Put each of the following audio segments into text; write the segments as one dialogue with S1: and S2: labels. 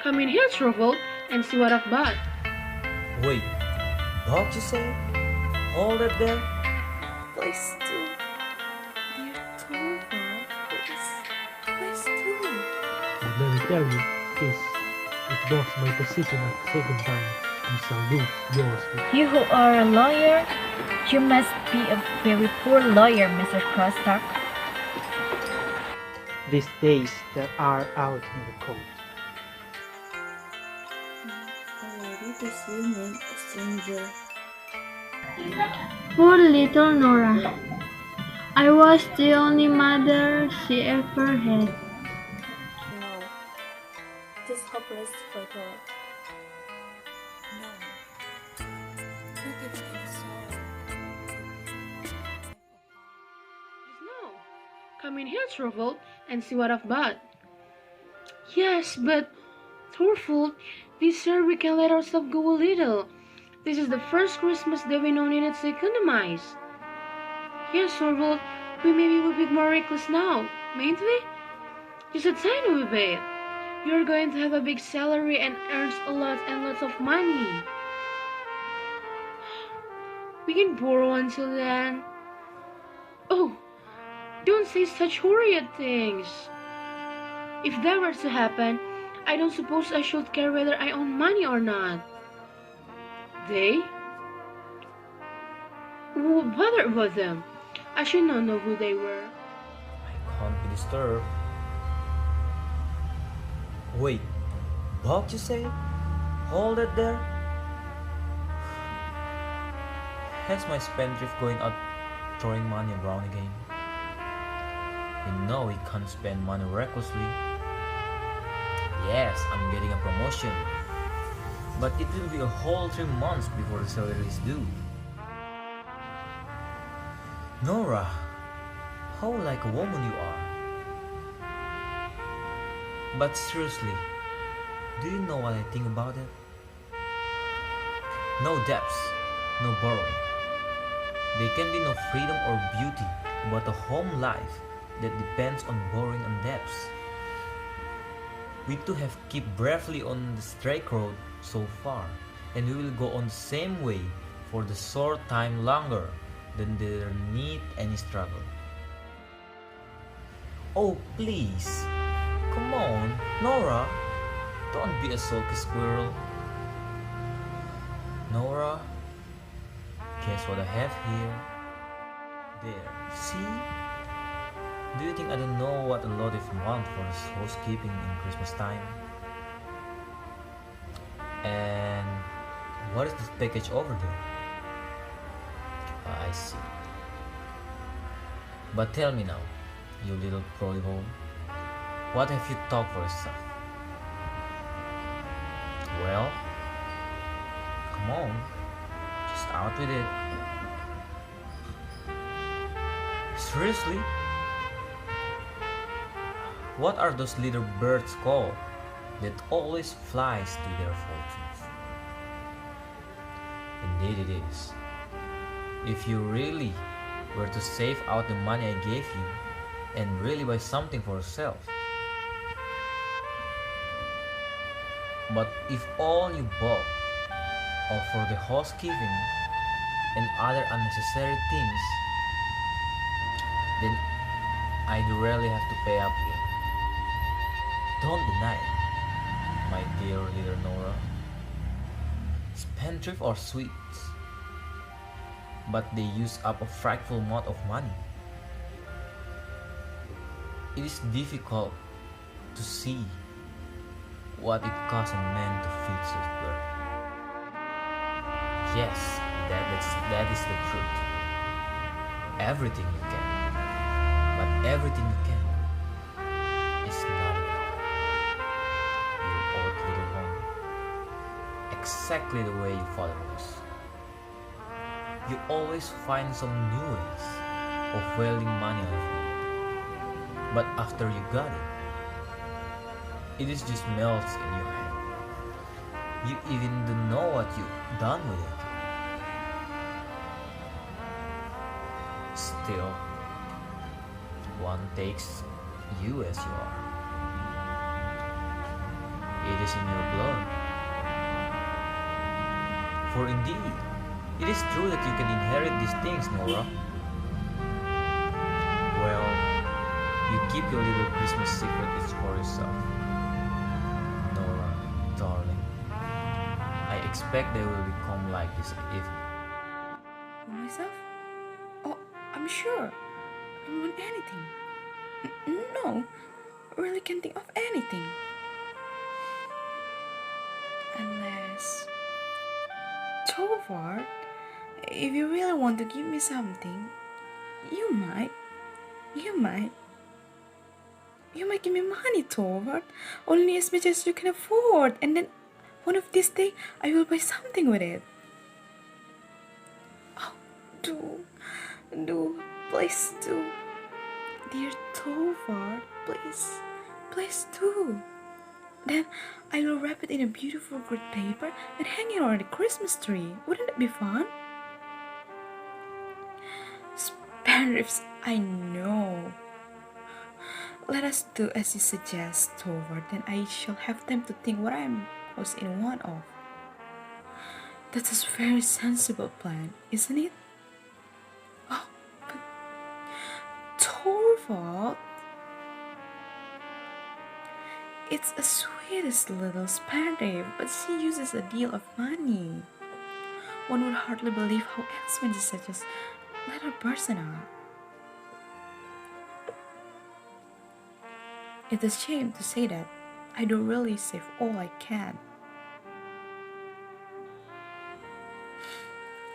S1: Come in here, Truffle, and see what I've bought.
S2: Wait, dog you say? Hold it there.
S3: Please do. Dear Torvald, please. Please do.
S4: Let me tell you, kiss. It was my position at the second time. You shall lose yours.
S5: You who are a lawyer, you must be a very poor lawyer, Mr. Crosstock.
S4: These days there are out in the court.
S3: Already this evening, a stranger.
S6: Poor little Nora. I was the only mother she ever had.
S3: No. It is hopeless for her. No. Not even any sorrow.
S1: No. Come in here, Truffle, and see what I've bought. Yes, but Truffle, this year we can let ourselves go a little. This is the first Christmas that we don't need to economize. Yes, Truffle, we may be a bit more reckless now, mayn't we? Just a tiny bit. You're going to have a big salary and earns a lot and lots of money. We can borrow until then. Oh, don't say such horrid things. If that were to happen, I don't suppose I should care whether I own money or not. They? What bother about them? I should not know who they were.
S2: I can't be disturbed. Wait, dog you say? Hold it there. Has my spendthrift going out throwing money around again? You know he can't spend money recklessly. Yes, I'm getting a promotion, but it will be a whole 3 months before the salary is due. Nora, how like a woman you are. But seriously, do you know what I think about it? No debts, no borrowing. There can be no freedom or beauty but a home life that depends on borrowing and debts. We two have kept bravely on the straight road so far, and we will go on the same way for the short time longer than there need any struggle. Oh please, come on, Nora, don't be a sulky squirrel. Nora, guess what I have here? There, see? Do you think I don't know what a lot of you want for this housekeeping in Christmas time? And what is this package over there? I see. But tell me now, you little prodigal, what have you thought for yourself? Well, come on, just out with it. Seriously? What are those little birds called that always flies to their fortunes? Indeed it is. If you really were to save out the money I gave you and really buy something for yourself. But if all you bought are for the housekeeping and other unnecessary things, then I'd really have to pay up again. Don't deny it, my dear little Nora. Spendthrift are sweet, but they use up a frightful amount of money. It is difficult to see what it costs a man to feed his bird. Yes, that is the truth. Everything you can, but everything you can is not enough. You old little one, exactly the way your father was. You always find some new ways of wheling money out of me. But after you got it just melts in your hand. You even don't know what you've done with it. Still, one takes you as you are. It is in your blood. For indeed, it is true that you can inherit these things, Nora. Well, you keep your little Christmas secrets for yourself. Nora, darling, I expect they will become like this evening.
S3: For myself? Oh, I'm sure. I don't want anything. No, I really can't think of anything. Unless... Toward, if you really want to give me something, you might. You might. You might give me money, Toward. Only as much as you can afford. And then one of these days, I will buy something with it. Oh, do, please do. Dear Toward, please do. Then I will wrap it in a beautiful grid paper and hang it on the Christmas tree. Wouldn't that be fun? Spendthrifts, I know. Let us do as you suggest, Toward, then I shall have time to think what I am most in want of. That is a very sensible plan, isn't it? Oh, but Torvald, it's a sweetest little spendthrift, but she uses a deal of money. One would hardly believe how expensive such a little person are. It's a shame to say that I don't really save all I can.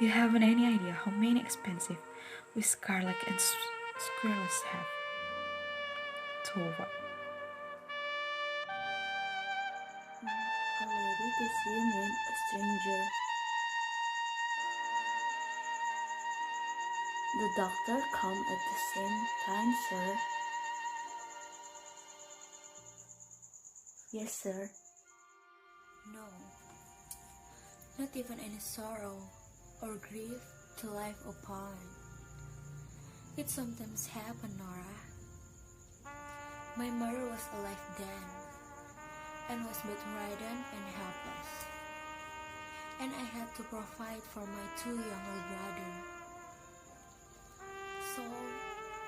S3: You haven't any idea how many expensive we Scarlet and Squirrels have. Tova.
S7: Already this evening, a stranger. The doctor come at the same time, sir. Yes, sir.
S3: No, not even any sorrow or grief to life upon. It sometimes happened, Nora. My mother was alive then, and was bedridden and helpless, and I had to provide for my two younger brothers. So,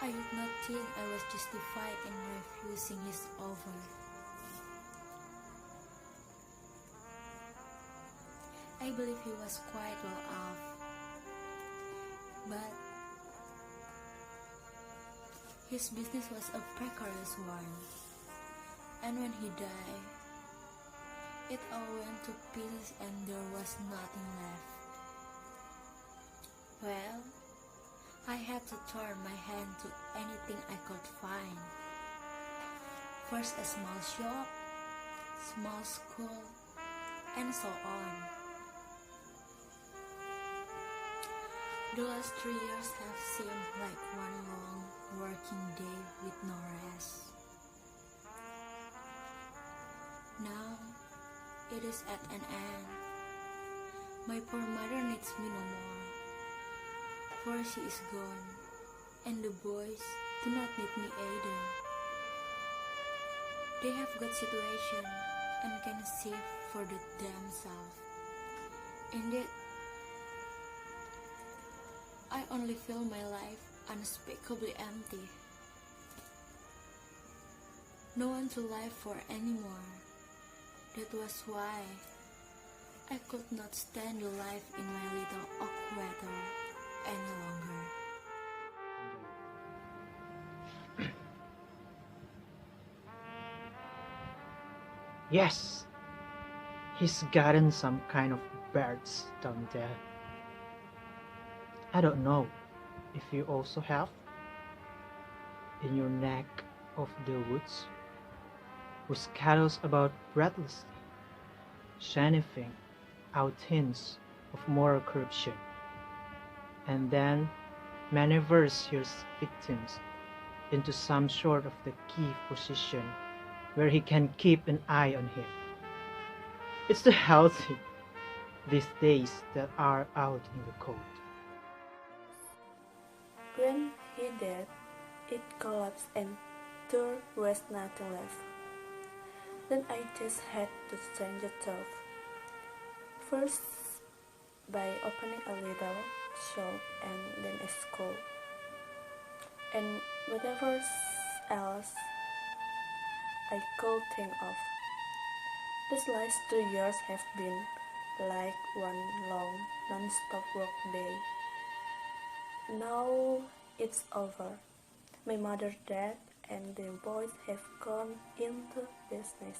S3: I did not think I was justified in refusing his offer. I believe he was quite well off, but his business was a precarious one, and when he died, it all went to pieces and there was nothing left. Well, I had to turn my hand to anything I could find. First a small shop, small school, and so on. The last 3 years have seemed like one long working day with no rest. Now, it is at an end. My poor mother needs me no more, for she is gone, and the boys do not need me either. They have got situation and can see for themselves. Indeed, I only feel my life unspeakably empty. No one to live for anymore. That was why I could not stand the life in my little oak weather any longer.
S8: Yes, he's gotten some kind of birds down there. I don't know if you also have in your neck of the woods, who scatters about breathlessly, sniffing out hints of moral corruption, and then maneuvers his victims into some sort of the key position where he can keep an eye on him. It's the healthy these days that are out in the cold.
S7: When he died, it collapsed and there was nothing left. Then I just had to change the turf. First by opening a little shop and then a school. And whatever else I could think of. These last 2 years have been like one long, non-stop work day. Now it's over. My mother died and the boys have gone into business.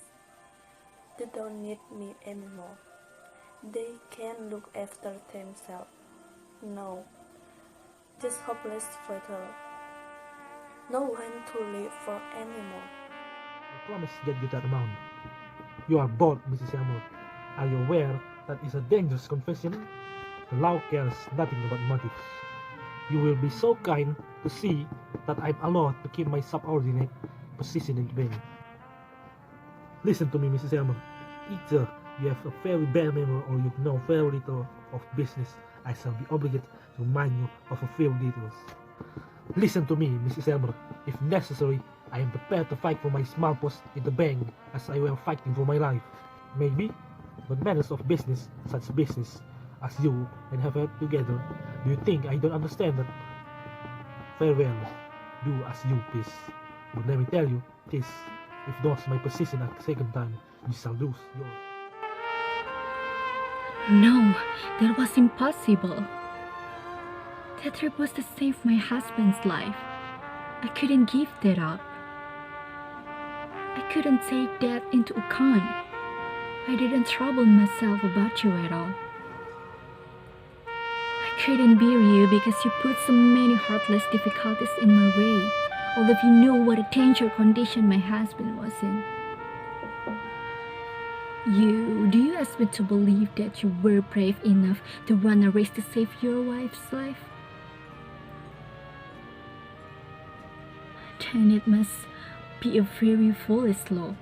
S7: They don't need me anymore. They can look after themselves. No, just hopeless fatal. No one to live for anymore.
S4: I promise to get you that amount. You are bored, Mrs. Seymour. Are you aware that is a dangerous confession? The law cares nothing about motives. You will be so kind to see that I'm allowed to keep my subordinate position in the bank. Listen to me, Mrs. Seymour. Either you have a very bad memory or you know very little of business. I shall be obligated to remind you of a few details. Listen to me, Mrs. Seymour. If necessary, I am prepared to fight for my small post in the bank as I were fighting for my life. Maybe, but matters of business, such business as you and have it together, do you think I don't understand that? Very well, do as you please. But let me tell you, this, if lost my position a second time, you shall lose yours.
S5: No, that was impossible. That trip was to save my husband's life. I couldn't give that up. I couldn't take that into account. I didn't trouble myself about you at all. I couldn't bear you because you put so many heartless difficulties in my way, all of you knew what a dangerous condition my husband was in. Do you ask me to believe that you were brave enough to run a race to save your wife's life? Then it must be a very foolish law.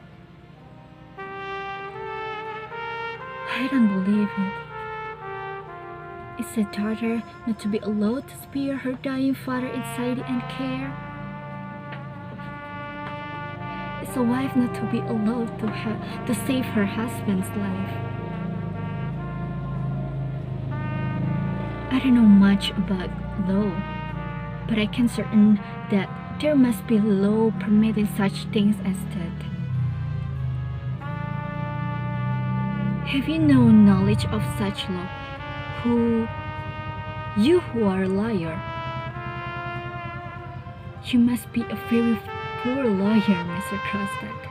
S5: I don't believe it. Is a daughter not to be allowed to spare her dying father anxiety and care? Is a wife not to be allowed to save her husband's life? I don't know much about law, but I can certain that there must be law permitting such things as that. Have you no knowledge of such law? You who are a liar. You must be a very poor lawyer, Mr. Crosstack.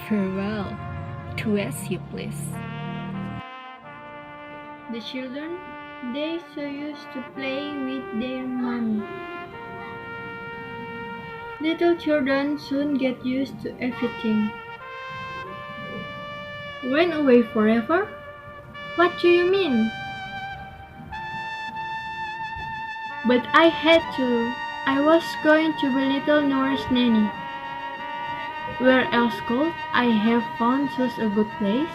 S5: Farewell. Do as you please.
S6: The children, they so used to play with their mommy. Little children soon get used to everything. Went away forever? What do you mean? But I had to. I was going to be little Nora's nanny. Where else could I have found such a good place?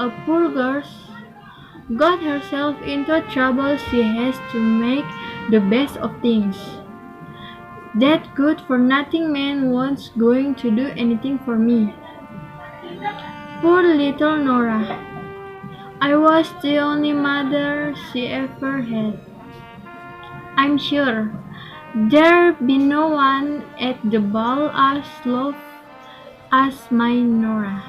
S6: A poor girl got herself into trouble. She has to make the best of things. That good-for-nothing man wasn't going to do anything for me. Poor little Nora. I was the only mother she ever had. I'm sure there'd be no one at the ball as loved as my Nora.